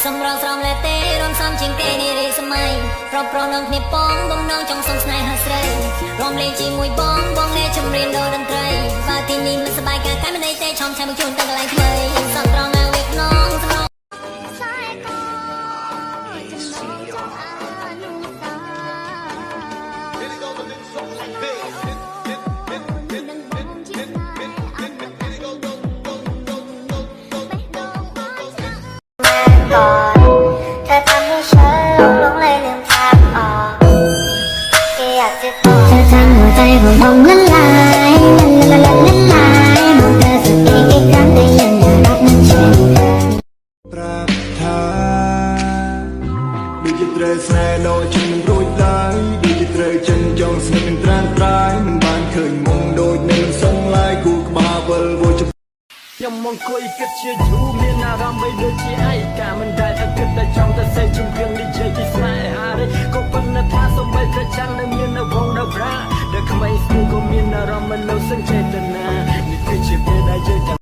សម្រងស្រោមលែទេរំសំជាងគេនារីសម័យប្រប្រនឹងគ្នាបងបំណងចង់សុំស្នេហាស្រីរំលេងជាមួយបងលេចម្រៀងដោយតន្ត្រីបើទីនេះមិនសប្បាយកាយមិនអីទេឆំឆាយមកជូនទៅកន្លែងថ្មីសក់ត្រង់ណាវាខ្នងស្រោមเธอทำให้ฉันหลงเลยลืมทางออกแค่อยากจะบอกเธอทำหัวใจผมพองละลายละลายมองเธอสักอีกครั้งก็ยังน่ารักเหมือนเช่นปราบทาដូចជាត្រូវស្នេហ៍ដល់ជិះមិនរួចឡើយដូចជាត្រូវចិនចង់ស្នេហ៍មិនត្រាំត្រៃមិនបានឃើញមុំដូចនឹងសឹងឡាយគូក្បាលវិលវល់ខ្ញុំមកអង្គុយគិតជាយូរមានអារម្មណ៍បីដូចជា